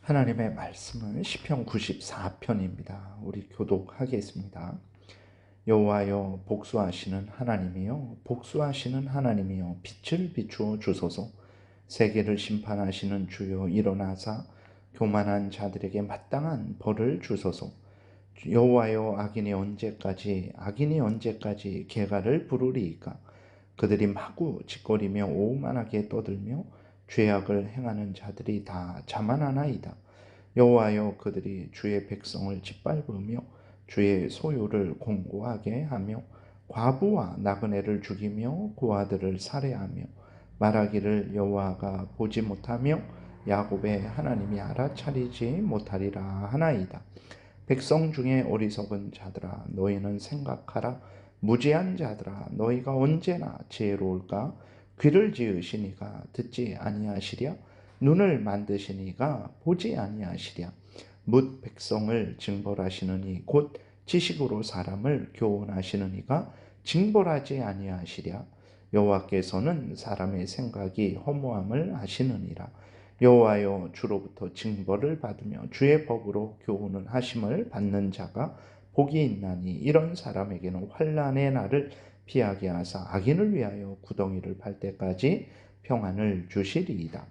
하나님의 말씀은 시편 94편입니다. 우리 교독하겠습니다. 여호와여 복수하시는 하나님이여 복수하시는 하나님이여 빛을 비추어 주소서. 세계를 심판하시는 주여 일어나사 교만한 자들에게 마땅한 벌을 주소서. 여호와여 악인이 언제까지 개가를 부르리이까. 그들이 마구 짓거리며 오만하게 떠들며 죄악을 행하는 자들이 다 자만하나이다. 여호와여 그들이 주의 백성을 짓밟으며 주의 소유를 공고하게 하며 과부와 나그네를 죽이며 고아들을 살해하며 말하기를 여호와가 보지 못하며 야곱의 하나님이 알아차리지 못하리라 하나이다. 백성 중에 어리석은 자들아 너희는 생각하라. 무지한 자들아 너희가 언제나 지혜로울까. 귀를 지으시니가 듣지 아니하시랴. 눈을 만드시니가 보지 아니하시랴. 뭇 백성을 징벌하시느니 곧 지식으로 사람을 교훈하시느니가 징벌하지 아니하시랴. 여호와께서는 사람의 생각이 허무함을 아시느니라. 여호와여 주로부터 징벌을 받으며 주의 법으로 교훈을 하심을 받는 자가 복이 있나니 이런 사람에게는 환난의 날을 피하게 하사 악인을 위하여 구덩이를 팔 때까지 평안을 주시리이다.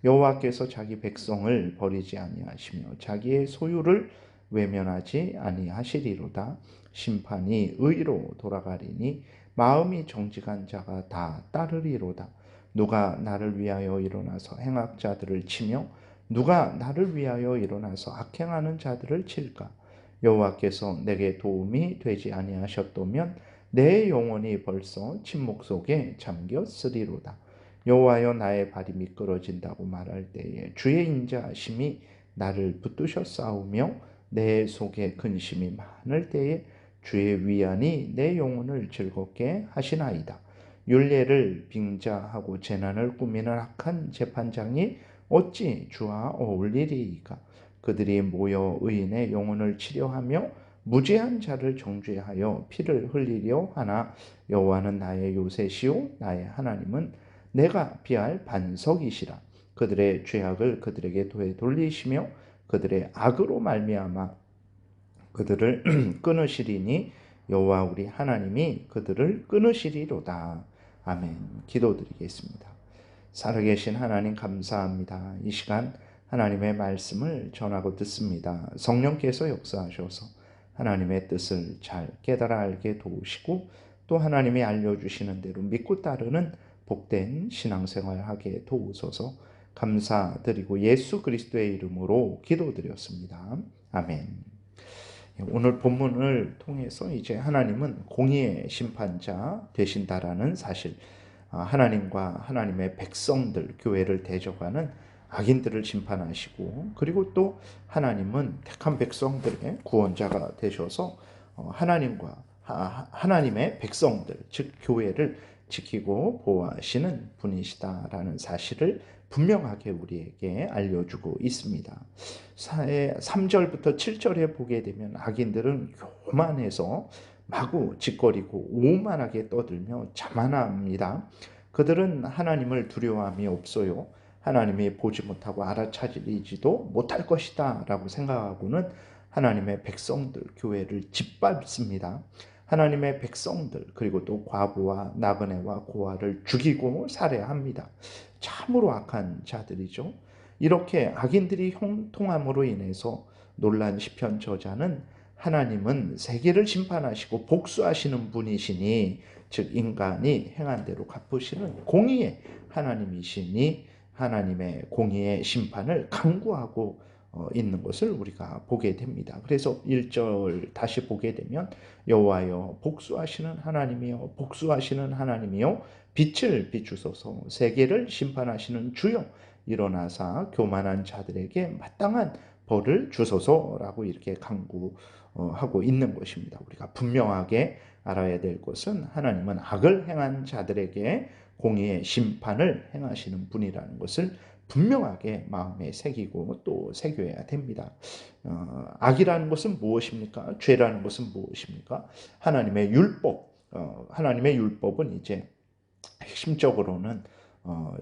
여호와께서 자기 백성을 버리지 아니하시며 자기의 소유를 외면하지 아니하시리로다. 심판이 의로 돌아가리니 마음이 정직한 자가 다 따르리로다. 누가 나를 위하여 일어나서 행악자들을 치며 누가 나를 위하여 일어나서 악행하는 자들을 칠까. 여호와께서 내게 도움이 되지 아니하셨다면 내 영혼이 벌써 침묵 속에 잠겼으리로다. 여호와여 나의 발이 미끄러진다고 말할 때에 주의 인자하심이 나를 붙드셨사오며 내 속에 근심이 많을 때에 주의 위안이 내 영혼을 즐겁게 하시나이다. 율례를 빙자하고 재난을 꾸미는 악한 재판장이 어찌 주와 어울리리이까. 그들이 모여 의인의 영혼을 치려하며 무죄한 자를 정죄하여 피를 흘리려 하나. 여호와는 나의 요새시요 나의 하나님은 내가 피할 반석이시라. 그들의 죄악을 그들에게 돌리시며 그들의 악으로 말미암아 그들을 끊으시리니 여호와 우리 하나님이 그들을 끊으시리로다. 아멘. 기도드리겠습니다. 살아계신 하나님 감사합니다. 이 시간 하나님의 말씀을 전하고 듣습니다. 성령께서 역사하셔서 하나님의 뜻을 잘 깨달아 알게 도우시고 또 하나님이 알려주시는 대로 믿고 따르는 복된 신앙생활하게 도우소서. 감사드리고 예수 그리스도의 이름으로 기도드렸습니다. 아멘. 오늘 본문을 통해서 이제 하나님은 공의의 심판자 되신다라는 사실, 하나님과 하나님의 백성들, 교회를 대적하는 악인들을 심판하시고, 그리고 또 하나님은 택한 백성들의 구원자가 되셔서 하나님의 백성들, 즉 교회를 지키고 보호하시는 분이시다라는 사실을 분명하게 우리에게 알려주고 있습니다. 3절부터 7절에 보게 되면 악인들은 교만해서 마구 짓거리고 오만하게 떠들며 자만합니다. 그들은 하나님을 두려워함이 없어요. 하나님이 보지 못하고 알아차리지도 못할 것이다 라고 생각하고는 하나님의 백성들, 교회를 짓밟습니다. 하나님의 백성들, 그리고 또 과부와 나그네와 고아를 죽이고 살해합니다. 참으로 악한 자들이죠. 이렇게 악인들이 형통함으로 인해서 놀란 시편 저자는 하나님은 세계를 심판하시고 복수하시는 분이시니, 즉 인간이 행한 대로 갚으시는 공의의 하나님이시니 하나님의 공의의 심판을 강구하고 있는 것을 우리가 보게 됩니다. 그래서 1절 다시 보게 되면 여호와여 복수하시는 하나님이여 복수하시는 하나님이여 빛을 비추소서. 세계를 심판하시는 주여 일어나사 교만한 자들에게 마땅한 벌을 주소서라고 이렇게 강구하고 있는 것입니다. 우리가 분명하게 알아야 될 것은 하나님은 악을 행한 자들에게 공의의 심판을 행하시는 분이라는 것을 분명하게 마음에 새기고 또 새겨야 됩니다. 악이라는 것은 무엇입니까? 죄라는 것은 무엇입니까? 하나님의 율법. 하나님의 율법은 이제 핵심적으로는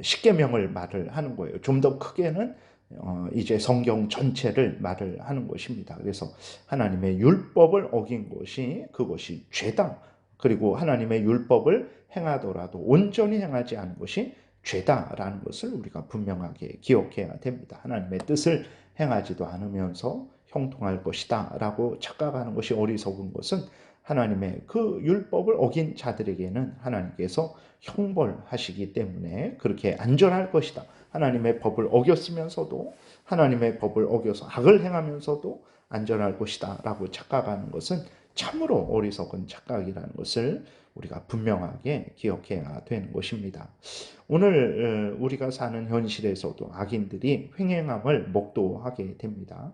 십계명을 말을 하는 거예요. 좀 더 크게는 이제 성경 전체를 말을 하는 것입니다. 그래서 하나님의 율법을 어긴 것이 그것이 죄다. 그리고 하나님의 율법을 행하더라도 온전히 행하지 않은 것이 죄다라는 것을 우리가 분명하게 기억해야 됩니다. 하나님의 뜻을 행하지도 않으면서 형통할 것이다 라고 착각하는 것이 어리석은 것은 하나님의 그 율법을 어긴 자들에게는 하나님께서 형벌하시기 때문에 그렇게 안전할 것이다. 하나님의 법을 어겼으면서도 하나님의 법을 어겨서 악을 행하면서도 안전할 것이다 라고 착각하는 것은 참으로 어리석은 착각이라는 것을 우리가 분명하게 기억해야 되는 것입니다. 오늘 우리가 사는 현실에서도 악인들이 횡행함을 목도하게 됩니다.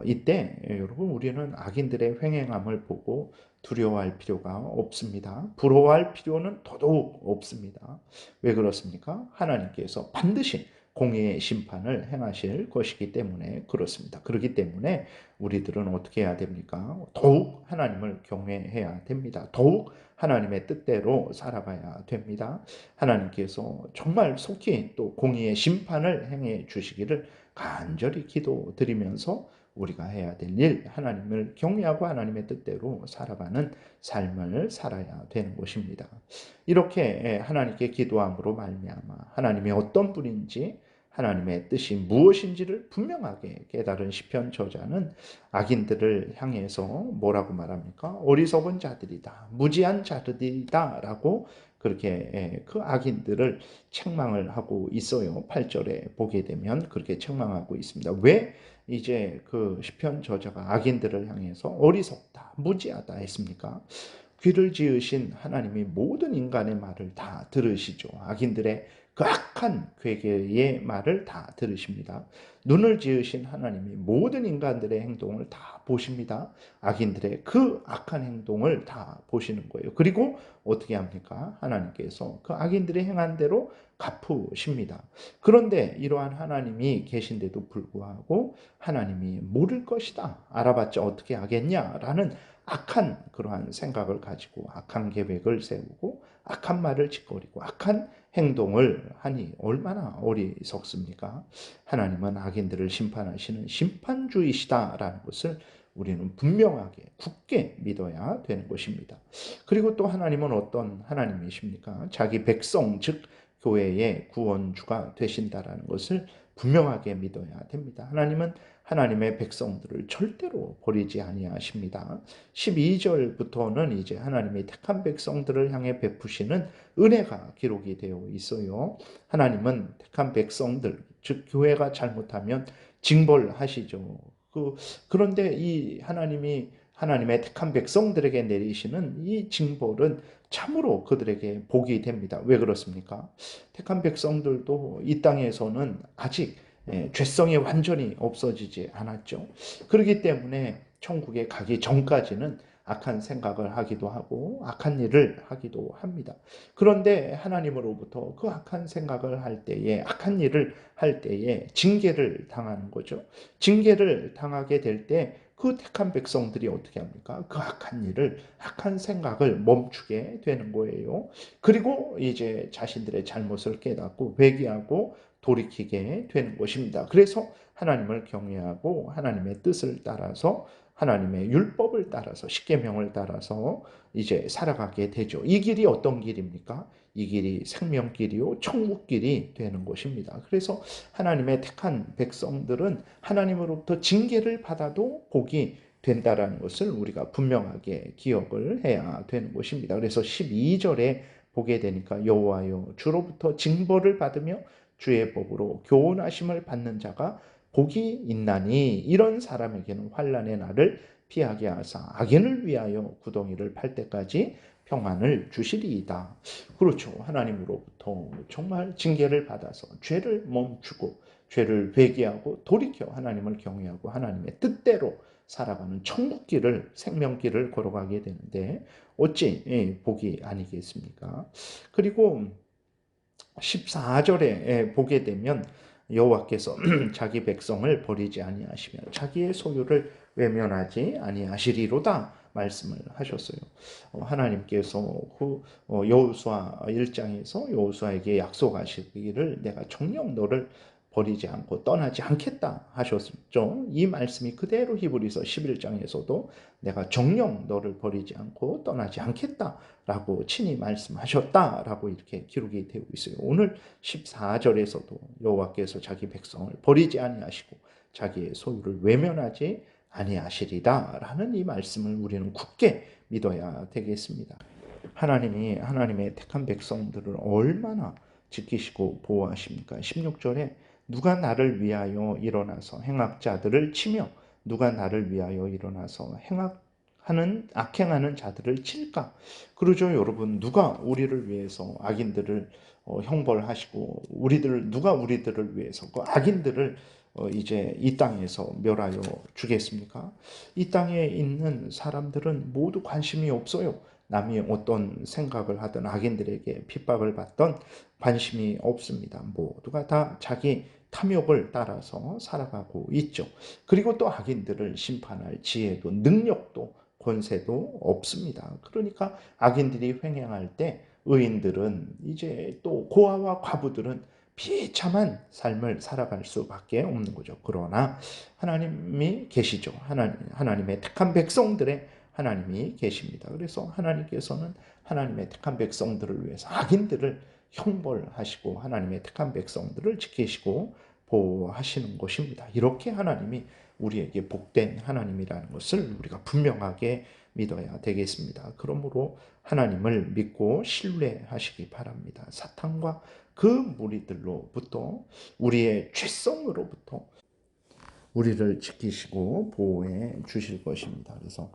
이때 여러분 우리는 악인들의 횡행함을 보고 두려워할 필요가 없습니다. 부러워할 필요는 더더욱 없습니다. 왜 그렇습니까? 하나님께서 반드시 공의의 심판을 행하실 것이기 때문에 그렇습니다. 그렇기 때문에 우리들은 어떻게 해야 됩니까? 더욱 하나님을 경외해야 됩니다. 더욱 하나님의 뜻대로 살아가야 됩니다. 하나님께서 정말 속히 또 공의의 심판을 행해 주시기를 간절히 기도드리면서 우리가 해야 될 일, 하나님을 경외하고 하나님의 뜻대로 살아가는 삶을 살아야 되는 것입니다. 이렇게 하나님께 기도함으로 말미암아 하나님이 어떤 분인지 하나님의 뜻이 무엇인지를 분명하게 깨달은 시편 저자는 악인들을 향해서 뭐라고 말합니까? 어리석은 자들이다, 무지한 자들이다 라고 그렇게 그 악인들을 책망을 하고 있어요. 8절에 보게 되면 그렇게 책망하고 있습니다. 왜 이제 그 시편 저자가 악인들을 향해서 어리석다, 무지하다 했습니까? 귀를 지으신 하나님이 모든 인간의 말을 다 들으시죠. 악인들의 그 악한 괴계의 말을 다 들으십니다. 눈을 지으신 하나님이 모든 인간들의 행동을 다 보십니다. 악인들의 그 악한 행동을 다 보시는 거예요. 그리고 어떻게 합니까? 하나님께서 그 악인들이 행한 대로 갚으십니다. 그런데 이러한 하나님이 계신데도 불구하고 하나님이 모를 것이다, 알아봤자 어떻게 하겠냐라는 악한 그러한 생각을 가지고 악한 계획을 세우고 악한 말을 짓거리고 악한 행동을 하니 얼마나 어리석습니까? 하나님은 악인들을 심판하시는 심판주이시다라는 것을 우리는 분명하게 굳게 믿어야 되는 것입니다. 그리고 또 하나님은 어떤 하나님이십니까? 자기 백성 즉 교회의 구원주가 되신다라는 것을 분명하게 믿어야 됩니다. 하나님은 하나님의 백성들을 절대로 버리지 아니하십니다. 12절부터는 이제 하나님의 택한 백성들을 향해 베푸시는 은혜가 기록이 되어 있어요. 하나님은 택한 백성들, 즉 교회가 잘못하면 징벌하시죠. 그런데 이 하나님의 택한 백성들에게 내리시는 이 징벌은 참으로 그들에게 복이 됩니다. 왜 그렇습니까? 택한 백성들도 이 땅에서는 아직 죄성이 완전히 없어지지 않았죠. 그렇기 때문에 천국에 가기 전까지는 악한 생각을 하기도 하고 악한 일을 하기도 합니다. 그런데 하나님으로부터 그 악한 생각을 할 때에 악한 일을 할 때에 징계를 당하는 거죠. 징계를 당하게 될 때 그 택한 백성들이 어떻게 합니까? 그 악한 일을, 악한 생각을 멈추게 되는 거예요. 그리고 이제 자신들의 잘못을 깨닫고 회개하고 돌이키게 되는 것입니다. 그래서 하나님을 경외하고 하나님의 뜻을 따라서 하나님의 율법을 따라서 십계명을 따라서 이제 살아가게 되죠. 이 길이 어떤 길입니까? 이 길이 생명길이요 천국길이 되는 것입니다. 그래서 하나님의 택한 백성들은 하나님으로부터 징계를 받아도 복이 된다라는 것을 우리가 분명하게 기억을 해야 되는 것입니다. 그래서 12절에 보게 되니까 여호와여 주로부터 징벌을 받으며 주의 법으로 교훈하심을 받는 자가 복이 있나니 이런 사람에게는 환난의 날을 피하게 하사 악인을 위하여 구덩이를 팔 때까지 평안을 주시리이다. 그렇죠. 하나님으로부터 정말 징계를 받아서 죄를 멈추고 죄를 회개하고 돌이켜 하나님을 경외하고 하나님의 뜻대로 살아가는 천국길을 생명길을 걸어가게 되는데 어찌 복이 아니겠습니까? 그리고 14절에 보게 되면 여호와께서 자기 백성을 버리지 아니하시며 자기의 소유를 외면하지 아니하시리로다 말씀을 하셨어요. 하나님께서 그 여호수아 1장에서 여호수아에게 약속하시기를 내가 정녕 너를 버리지 않고 떠나지 않겠다 하셨죠. 이 말씀이 그대로 히브리서 11장에서도 내가 정녕 너를 버리지 않고 떠나지 않겠다라고 친히 말씀하셨다라고 이렇게 기록이 되고 있어요. 오늘 14절에서도 여호와께서 자기 백성을 버리지 아니하시고 자기의 소유를 외면하지 아니하시리다라는 이 말씀을 우리는 굳게 믿어야 되겠습니다. 하나님이 하나님의 택한 백성들을 얼마나 지키시고 보호하십니까? 16절에 누가 나를 위하여 일어나서 행악자들을 치며 누가 나를 위하여 일어나서 악행하는 자들을 칠까? 그러죠, 여러분. 누가 우리를 위해서 악인들을 형벌하시고 누가 우리들을 위해서 그 악인들을 이제 이 땅에서 멸하여 주겠습니까? 이 땅에 있는 사람들은 모두 관심이 없어요. 남이 어떤 생각을 하든 악인들에게 핍박을 받던 관심이 없습니다. 모두가 다 자기 탐욕을 따라서 살아가고 있죠. 그리고 또 악인들을 심판할 지혜도 능력도 권세도 없습니다. 그러니까 악인들이 횡행할 때 의인들은 이제 또 고아와 과부들은 비참한 삶을 살아갈 수밖에 없는 거죠. 그러나 하나님이 계시죠. 하나님의 택한 백성들의 하나님이 계십니다. 그래서 하나님께서는 하나님의 택한 백성들을 위해서 악인들을 형벌하시고 하나님의 택한 백성들을 지키시고 보호하시는 것입니다. 이렇게 하나님이 우리에게 복된 하나님이라는 것을 우리가 분명하게 믿어야 되겠습니다. 그러므로 하나님을 믿고 신뢰하시기 바랍니다. 사탄과 그 무리들로부터 우리의 죄성으로부터 우리를 지키시고 보호해 주실 것입니다. 그래서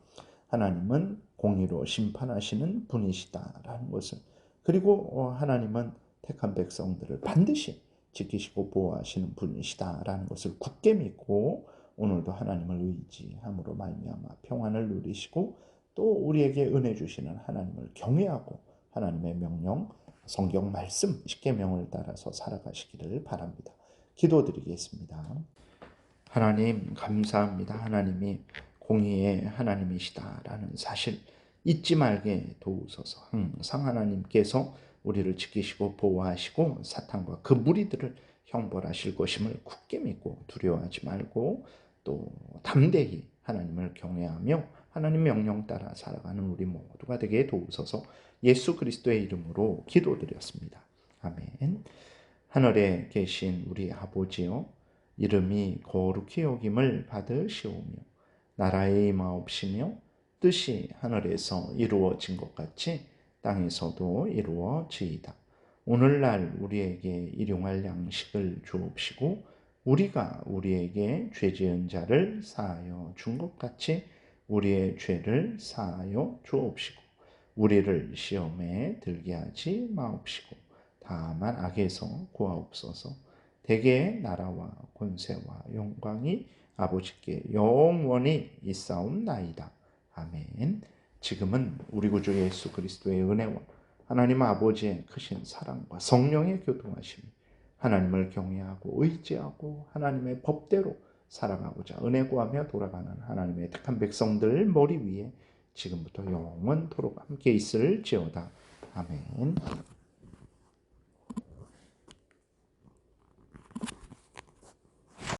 하나님은 공의로 심판하시는 분이시다라는 것을, 그리고 하나님은 택한 백성들을 반드시 지키시고 보호하시는 분이시다라는 것을 굳게 믿고 오늘도 하나님을 의지함으로 말미암아 평안을 누리시고 또 우리에게 은혜 주시는 하나님을 경외하고 하나님의 명령, 성경 말씀, 십계명을 따라서 살아가시기를 바랍니다. 기도드리겠습니다. 하나님 감사합니다. 하나님이 공의의 하나님이시다라는 사실 잊지 말게 도우소서. 항상 하나님께서 우리를 지키시고 보호하시고 사탄과 그 무리들을 형벌하실 것임을 굳게 믿고 두려워하지 말고 또 담대히 하나님을 경외하며 하나님 명령 따라 살아가는 우리 모두가 되게 도우소서. 예수 그리스도의 이름으로 기도드렸습니다. 아멘. 하늘에 계신 우리 아버지요, 이름이 거룩히 여김을 받으시오며 나라의 임하옵시며 뜻이 하늘에서 이루어진 것 같이 땅에서도 이루어지이다. 오늘날 우리에게 일용할 양식을 주옵시고 우리가 우리에게 죄 지은 자를 사하여 준 것 같이 우리의 죄를 사하여 주옵시고 우리를 시험에 들게 하지 마옵시고 다만 악에서 구하옵소서. 대개의 나라와 권세와 영광이 아버지께 영원히 있사옵나이다. 아멘. 지금은 우리 구주 예수 그리스도의 은혜와 하나님 아버지의 크신 사랑과 성령의 교통하심이 하나님을 경외하고 의지하고 하나님의 법대로 살아가고자 은혜 구하며 돌아가는 하나님의 택한 백성들 머리 위에 지금부터 영원토록 함께 있을지어다. 아멘.